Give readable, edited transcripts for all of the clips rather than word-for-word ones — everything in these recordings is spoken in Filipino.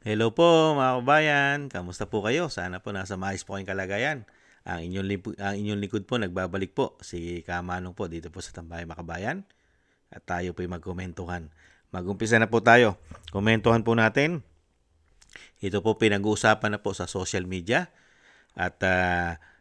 Hello po mga kabayan, kamusta po kayo? Sana po nasa maayos po kayong kalagayan. Ang inyong likod po nagbabalik po si Kamanong po dito po sa Tambayan Makabayan at tayo po magkomentuhan. Magumpisa na po tayo. Komentuhan po natin. Ito po pinag-uusapan na po sa social media at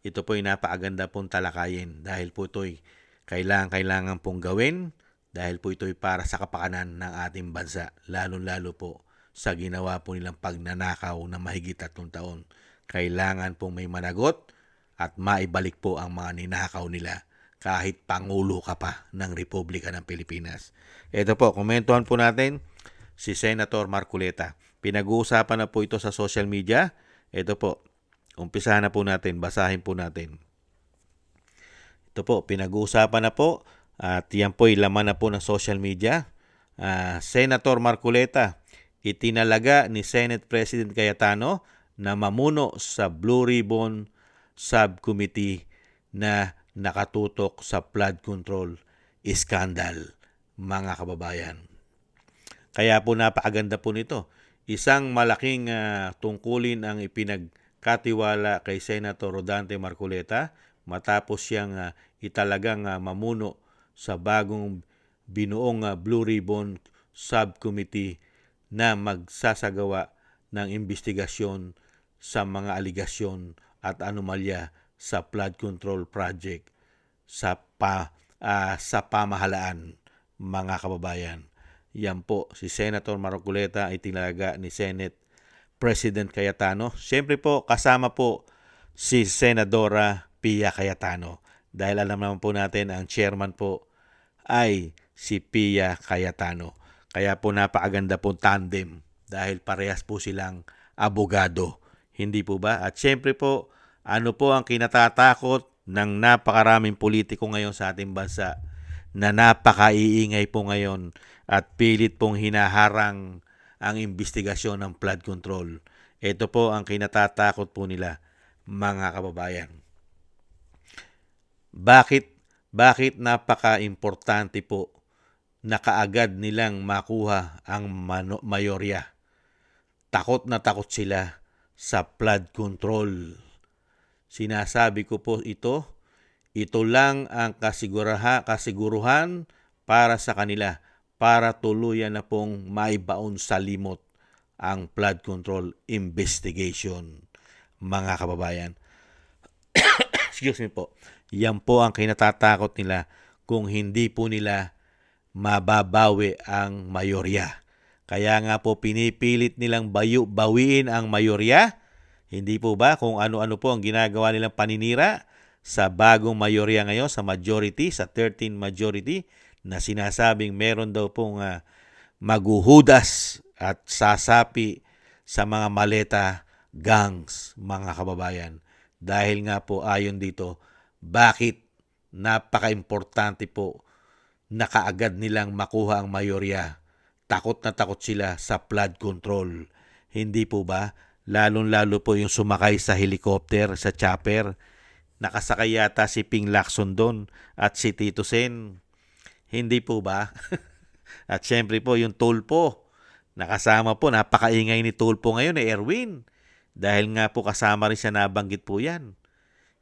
ito po ay napakaganda pong talakayin dahil po ito'y kailangan pong gawin dahil po ito'y para sa kapakanan ng ating bansa, lalo-lalo po sa ginawa po nilang pagnanakaw na mahigit 3 taon. Kailangan pong may managot at maibalik po ang mga ninakaw nila kahit Pangulo ka pa ng Republika ng Pilipinas. Ito po, komentuhan po natin si Senator Marcoleta. Pinag-uusapan na po ito sa social media. Ito po, umpisahan na po natin, basahin po natin. Ito po, pinag-uusapan na po at yan po laman na po ng social media. Senator Marcoleta, itinalaga ni Senate President Cayetano na mamuno sa Blue Ribbon Subcommittee na nakatutok sa flood control scandal, mga kababayan. Kaya po napakaganda po nito. Isang malaking tungkulin ang ipinagkatiwala kay Senator Rodante Marcoleta matapos siyang italagang mamuno sa bagong binuong Blue Ribbon Subcommittee na magsasagawa ng investigasyon sa mga aligasyon at anomalya sa flood control project sa pamahalaan, mga kababayan. Yan po, si Senator Marcoleta ay tinalaga ni Senate President Cayetano. Siyempre po, kasama po si Senadora Pia Cayetano. Dahil alam naman po natin, ang chairman po ay si Pia Cayetano. Kaya po napakaganda po tandem dahil parehas po silang abogado. Hindi po ba? At siyempre po, ano po ang kinatatakot ng napakaraming politiko ngayon sa ating bansa na napakaiingay po ngayon at pilit pong hinaharang ang investigasyon ng flood control. Ito po ang kinatatakot po nila, mga kababayan. Bakit napaka-importante po na kaagad nilang makuha ang mayorya? Takot na takot sila sa flood control. Sinasabi ko po ito lang ang kasiguruhan para sa kanila para tuluyan na pong maibaon sa limot ang flood control investigation, mga kababayan. Excuse me po. Yan po ang kinatatakot nila kung hindi po nila mababawi ang mayorya. Kaya nga po pinipilit nilang bawiin ang mayorya. Hindi po ba kung ano-ano po ang ginagawa nilang paninira sa bagong mayorya ngayon, sa majority, sa 13 majority, na sinasabing meron daw pong maguhudas at sasapi sa mga maleta gangs, mga kababayan. Dahil nga po ayon dito, bakit napaka-importante po na kaagad nilang makuha ang mayorya. Takot na takot sila sa flood control. Hindi po ba? Lalong-lalo po yung sumakay sa helicopter, sa chopper. Nakasakay yata si Ping Lacson doon at si Tito Sen. Hindi po ba? At syempre po yung Tulpo. Nakasama po, napakaingay ni Tulpo ngayon Erwin. Dahil nga po kasama rin siya, nabanggit po yan.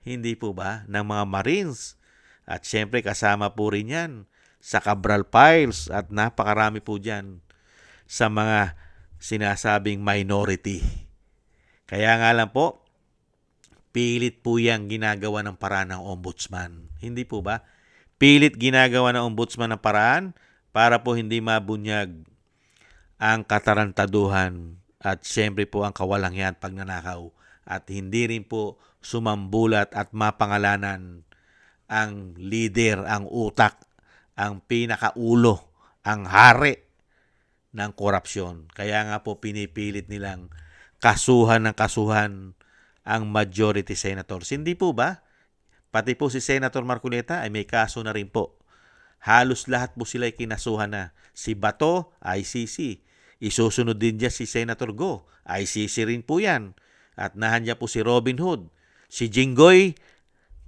Hindi po ba? Ng mga Marines. At syempre kasama po rin yan sa Cabral Files at napakarami po dyan sa mga sinasabing minority. Kaya nga lang po, pilit po yang ginagawa ng paraan ng ombudsman. Hindi po ba? Pilit ginagawa ng ombudsman ng paraan para po hindi mabunyag ang katarantaduhan at siyempre po ang kawalangyaan pagnanakaw at hindi rin po sumambulat at mapangalanan ang leader, ang utak, ang pinakaulo, ang hari ng korupsyon. Kaya nga po pinipilit nilang kasuhan ng kasuhan ang majority senators. Hindi po ba? Pati po si Senator Marcoleta ay may kaso na rin po. Halos lahat po sila ay kinasuhan na. Si Bato, ICC. Isusunod din dyan si Senator Go. ICC rin po yan. At nahandyan po si Robin Hood. Si Jinggoy,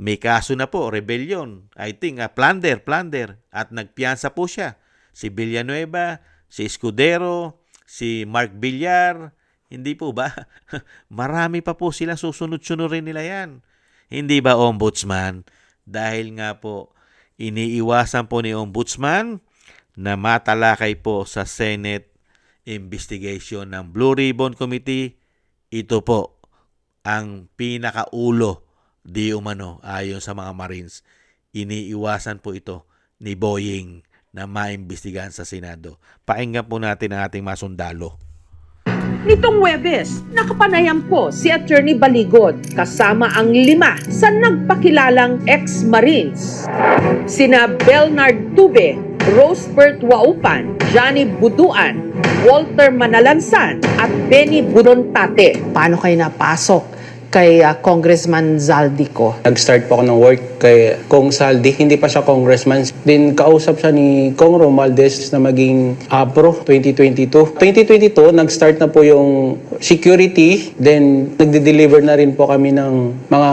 may kaso na po, rebellion. I think, plunder. At nagpiyansa po siya. Si Villanueva, si Escudero, si Mark Villar, Hindi po ba? Marami pa po sila, susunod-sunurin nila yan. Hindi ba, Ombudsman? Dahil nga po, iniiwasan po ni Ombudsman na matalakay po sa Senate investigation ng Blue Ribbon Committee. Ito po ang pinakaulo di umano ayon sa mga Marines. Iniiwasan po ito ni Boying na maimbestigahan sa Senado. Pakinggan po natin ang ating masundalo. Nitong Huwebes, nakapanayam po si Attorney Baligod kasama ang 5 sa nagpakilalang ex-Marines. Sina Belnard Tube, Rosebert Waupan, Johnny Buduan, Walter Manalansan at Benny Budontate. Paano kayo napasok kay Congressman Zaldico? Nag-start po ako ng work kay Kong Saldi. Hindi pa siya congressman. Then kausap siya ni Kong Romualdez na maging APRO 2022. 2022, nag-start na po yung security. Then nagde-deliver na rin po kami ng mga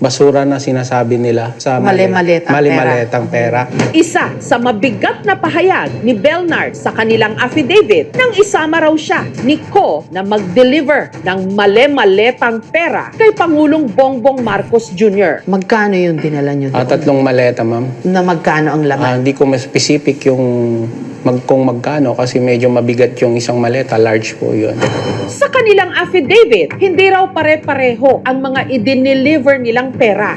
basura na sinasabi nila sa mali-maletang pera. Isa sa mabigat na pahayag ni Belnard sa kanilang affidavit nang isama raw siya ni Ko na mag-deliver ng mali-maletang pera kay Pangulong Bongbong Marcos Jr. Magkano yung dinala nyo doon? 3 maleta, ma'am. Na magkano ang laman? Hindi ko mas specific yung kung magkano kasi medyo mabigat yung isang maleta. Large po yun. Sa kanilang affidavit, hindi raw pare-pareho ang mga i-deliver nilang pera.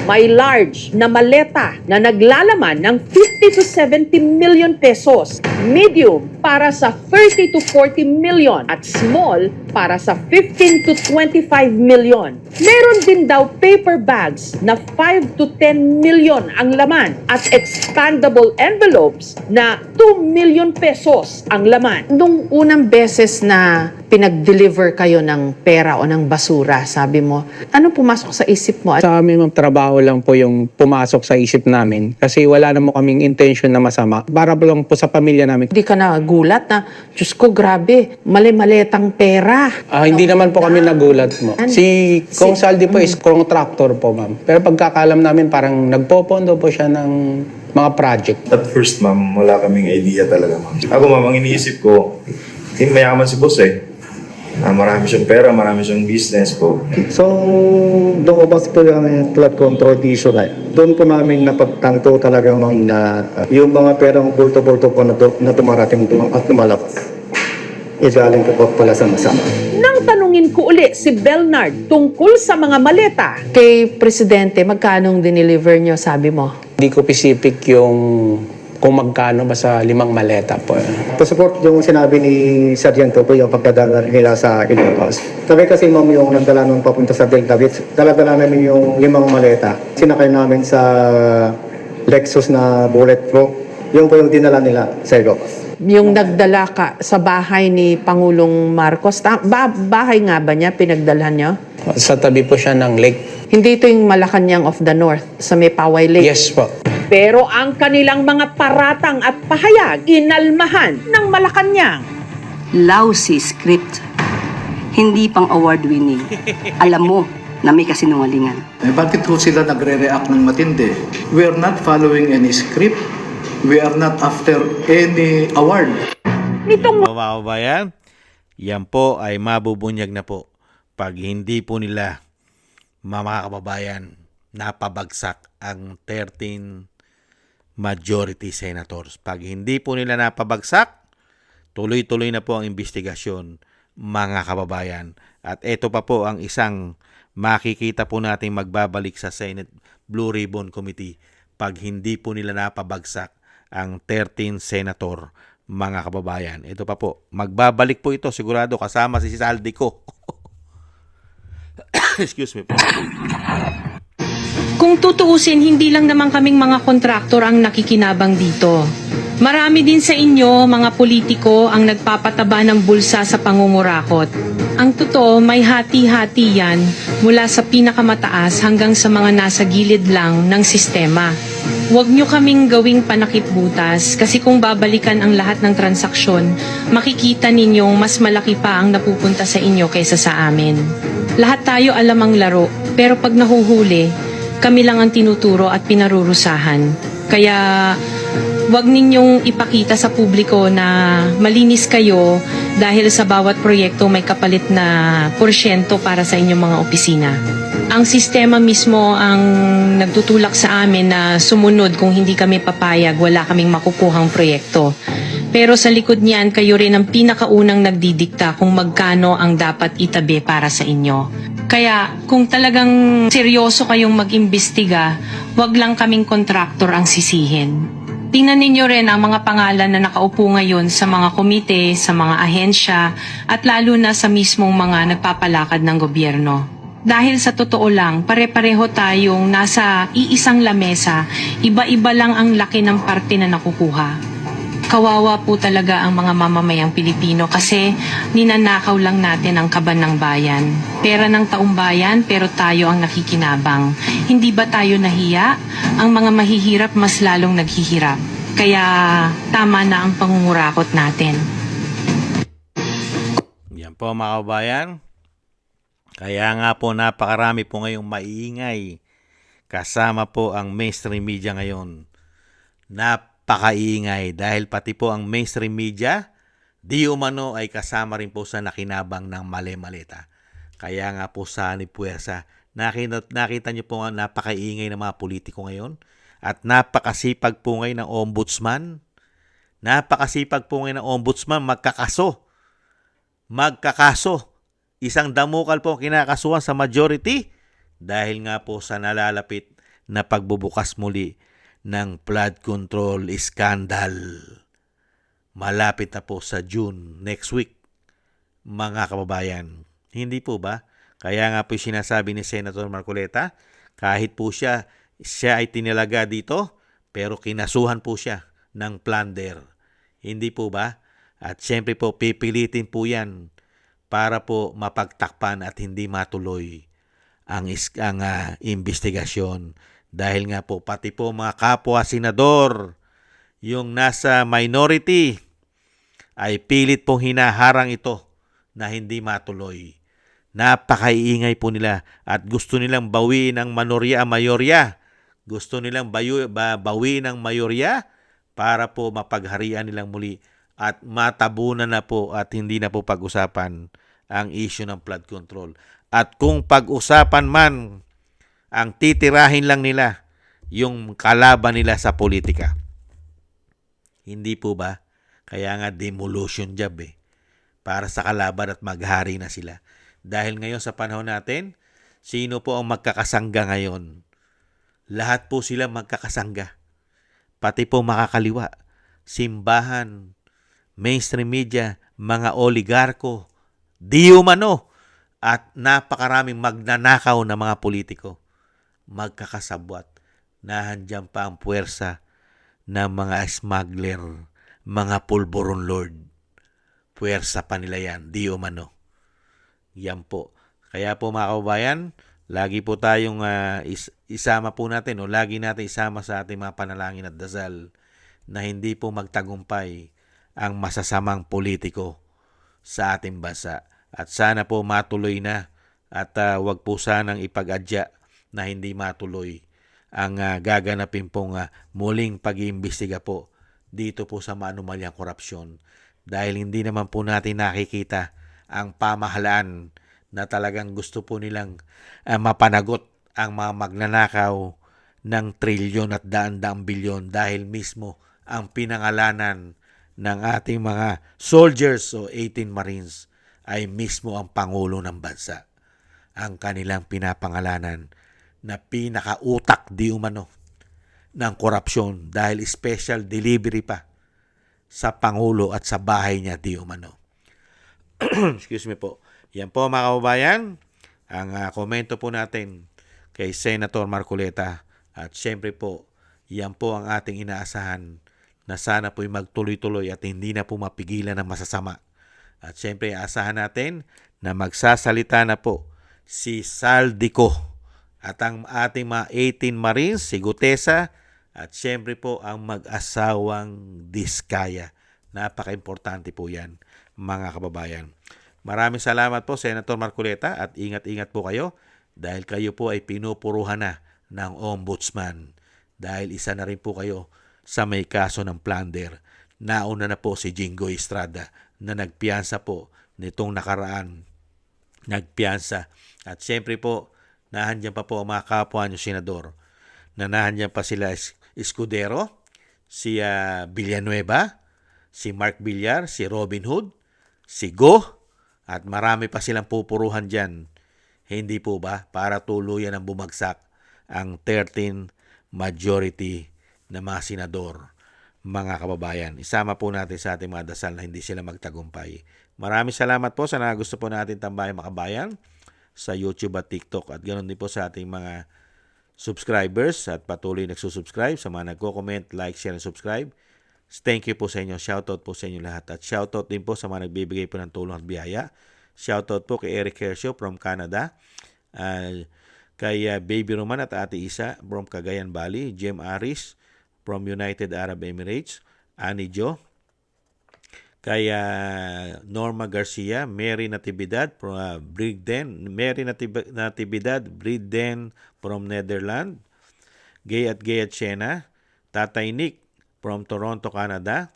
May large na maleta na naglalaman ng 50 to 70 million pesos, medium para sa 30 to 40 million at small para sa 15 to 25 million. Meron din daw paper bags na 5 to 10 million ang laman at expandable envelopes na 2 million pesos ang laman. Nung unang beses na pinag-deliver kayo ng pera o ng basura, sabi mo, ano pumasok sa isip mo? Sa amin, ma'am, trabaho lang po yung pumasok sa isip namin kasi wala naman kaming intention na masama. Para lang po sa pamilya namin. Hindi ka nagulat na, Diyos ko, grabe, mali-maletang pera. Hindi naman po kami nagulat mo. Si Kong Saldi po is contractor po, ma'am. Pero pagkakalam namin parang nagpopondo po siya ng mga project. At first, ma'am, wala kaming idea talaga, ma'am. Ako, ma'am, ang iniisip ko, mayaman si boss eh. Marami siyang pera, marami siyang business po. So, doon ko basta po yung flood control issue na doon po namin napagtanto talaga na yung mga perang bulto-bulto po na tumarating doon at lumalak. Igaling po pala sa masama. Nang tanungin ko uli si Belnard tungkol sa mga maleta, Kay Presidente, magkano dineliver nyo, sabi mo? Hindi ko specific yung kung magkano ba sa 5 maleta po. To support yung sinabi ni Sargento po yung pagdadala nila sa Ilocos. Sabi kasi ma'am yung nagdala nung papunta sa Delta Beach, dala-dala namin yung 5 maleta. Sinakay namin sa Lexus na bulletproof. Yung po yung dinala nila sa Ilocos. Yung nagdala ka sa bahay ni Pangulong Marcos, bahay nga ba niya, pinagdalhan nyo? Sa tabi po siya ng lake. Hindi ito yung Malacanang of the North, sa may Paway Lake. Yes po. pero ang kanilang mga paratang at pahayag inalmahan ng Malacanang. Lousy script. Hindi pang award-winning. Alam mo na may kasinungalingan. Bakit ho sila nagre-react ng matindi? We are not following any script. We are not after any award. Nitong Mga kababayan, yan po ay mabubunyag na po pag hindi po nila mga kababayan napabagsak ang 13 majority senators. Pag hindi po nila napabagsak, tuloy-tuloy na po ang investigasyon, mga kababayan. At ito pa po ang isang makikita po natin magbabalik sa Senate Blue Ribbon Committee pag hindi po nila napabagsak ang 13 senator, mga kababayan. Ito pa po, magbabalik po ito sigurado kasama si Saldico. Excuse me po. Kung tutuusin, hindi lang naman kaming mga kontraktor ang nakikinabang dito. Marami din sa inyo, mga politiko, ang nagpapataba ng bulsa sa pangungurakot. Ang totoo, may hati-hati yan mula sa pinakamataas hanggang sa mga nasa gilid lang ng sistema. Huwag nyo kaming gawing panakip butas kasi kung babalikan ang lahat ng transaksyon, makikita ninyong mas malaki pa ang napupunta sa inyo kaysa sa amin. Lahat tayo alam ang laro, pero pag nahuhuli, kami lang ang tinuturo at pinarurusahan. Kaya Huwag ninyong ipakita sa publiko na malinis kayo dahil sa bawat proyekto may kapalit na porsyento para sa inyong mga opisina. Ang sistema mismo ang nagtutulak sa amin na sumunod. Kung hindi kami papayag, wala kaming makukuhang proyekto. Pero sa likod niyan, kayo rin ang pinakaunang nagdidikta kung magkano ang dapat itabi para sa inyo. Kaya kung talagang seryoso kayong mag-imbestiga, wag lang kaming kontraktor ang sisihin. Tingnan ninyo rin ang mga pangalan na nakaupo ngayon sa mga komite, sa mga ahensya, at lalo na sa mismong mga nagpapalakad ng gobyerno. Dahil sa totoo lang, pare-pareho tayong nasa iisang lamesa, iba-iba lang ang laki ng parte na nakukuha. Kawawa po talaga ang mga mamamayang Pilipino kasi ninanakaw lang natin ang kaban ng bayan. Pera ng taong bayan pero tayo ang nakikinabang. Hindi ba tayo nahiya? Ang mga mahihirap mas lalong naghihirap. Kaya tama na ang pangungurakot natin. Yan po mga kababayan. Kaya nga po napakarami po ngayong maiingay. Kasama po ang mainstream media ngayon. Napakaingay dahil pati po ang mainstream media, di umano ay kasama rin po sa nakinabang ng mali-malita. Kaya nga po sa ni puwersa, nakita niyo po nga napakaingay ng mga politiko ngayon at napakasipag po ngayon ng ombudsman. Napakasipag po ngayon ng ombudsman magkakaso. Isang damukal po ang kinakasuhan sa majority dahil nga po sa nalalapit na pagbubukas muli ng flood control scandal. Malapit na po sa June next week, mga kababayan. Hindi po ba? Kaya nga po sinasabi ni Senator Marcoleta, kahit po siya ay tinalaga dito, pero kinasuhan po siya ng plunder. Hindi po ba? At syempre po pipilitin po yan para po mapagtakpan at hindi matuloy ang investigasyon. Dahil nga po pati po mga kapwa senador, yung nasa minority, ay pilit pong hinaharang ito na hindi matuloy. Napakaiingay po nila at gusto nilang bawiin ang mayorya. Gusto nilang bawiin ang mayorya para po mapagharian nilang muli at matabunan na po at hindi na po pag-usapan ang issue ng flood control. At kung pag-usapan man, ang titirahin lang nila yung kalaban nila sa politika. Hindi po ba? Kaya nga demolition job para sa kalaban at maghari na sila. Dahil ngayon sa panahon natin, sino po ang magkakasangga ngayon? Lahat po sila magkakasangga. Pati po makakaliwa, simbahan, mainstream media, mga oligarko, di umano, at napakaraming magnanakaw na mga politiko. Magkakasabwat. Nahandyan pa ang puwersa ng mga smuggler, mga pulburon lord. Puwersa pa nila yan, di umano. Yan po. Kaya po mga kababayan, lagi po tayong isama po natin o lagi natin isama sa ating mga panalangin at dasal na hindi po magtagumpay ang masasamang politiko sa ating bansa. At sana po matuloy na at wag po sanang ipag-adya na hindi matuloy ang gaganapin pong muling pag-iimbestiga po dito po sa maanumalyang korupsyon. Dahil hindi naman po natin nakikita ang pamahalaan na talagang gusto po nilang mapanagot ang mga magnanakaw ng trilyon at daan-daang bilyon dahil mismo ang pinangalanan ng ating mga soldiers o 18 Marines ay mismo ang Pangulo ng bansa. Ang kanilang pinapangalanan na pinakautak di umano ng korupsyon dahil special delivery pa sa Pangulo at sa bahay niya di umano. Excuse me po. Yan po mga kababayan, ang komento po natin kay Senator Marcoleta. At syempre po, yan po ang ating inaasahan na sana po'y magtuloy-tuloy at hindi na po mapigilan ng masasama. At syempre, asahan natin na magsasalita na po si Saldico at ang ating mga 18 Marines, si Gutesa, at syempre po ang mag-asawang Diskaya. Napaka-importante po yan, mga kababayan. Maraming salamat po, Senator Marcoleta, at ingat-ingat po kayo dahil kayo po ay pinupuruhan na ng ombudsman. Dahil isa na rin po kayo sa may kaso ng plunder. Nauna na po si Jingo Estrada na nagpiyansa po nitong nakaraan. Nagpiyansa. At siyempre po, nahandyan pa po ang mga kapwa niyo senador. Nahandyan pa sila Escudero, si Villanueva, si Mark Villar, si Robin Hood, si Go, at marami pa silang pupuruhan dyan. Hindi po ba? Para tuluyan ang bumagsak ang 13 majority na mga senador, mga kababayan. Isama po natin sa ating mga dasal na hindi sila magtagumpay. Maraming salamat po sa gusto po natin tambayan makabayan sa YouTube at TikTok, at ganoon din po sa ating mga subscribers at patuloy nagsusubscribe, sa mga nagko-comment, like, share, and subscribe. Thank you po sa inyo. Shoutout po sa inyo lahat. At shoutout din po sa mga nagbibigay po ng tulong at biyaya. Shoutout po kay Eric Hercio from Canada, kay Baby Roman at Ate Isa from Cagayan Valley, Jem Aris from United Arab Emirates, Annie Jo, kay Norma Garcia, Mary Natividad from Brigden from Netherlands, Gay at Chena, Tatay Nick from Toronto, Canada,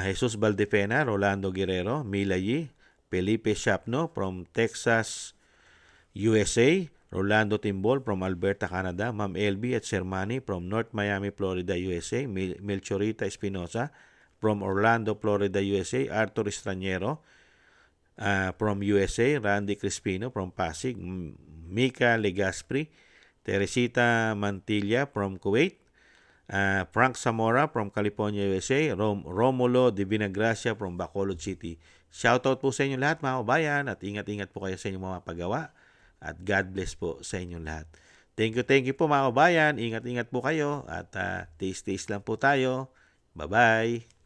Jesus Valdefena, Rolando Guerrero, Mila Yi, Felipe Shapno from Texas, USA, Rolando Timbol from Alberta, Canada, Ma'am LB at Sermani from North Miami, Florida, USA, Melchorita Espinosa from Orlando, Florida, USA, Arthur Estraniero from USA, Randy Crispino from Pasig, Mika Legaspri, Teresita Mantilla from Kuwait, Frank Zamora from California, USA, Romulo Divina Gracia from Bacolod City. Shoutout po sa inyo lahat, mga kabayan, at ingat-ingat po kayo sa inyong mga paggawa, at God bless po sa inyong lahat. Thank you po, mga kabayan. Ingat-ingat po kayo, at taste lang po tayo. Bye-bye.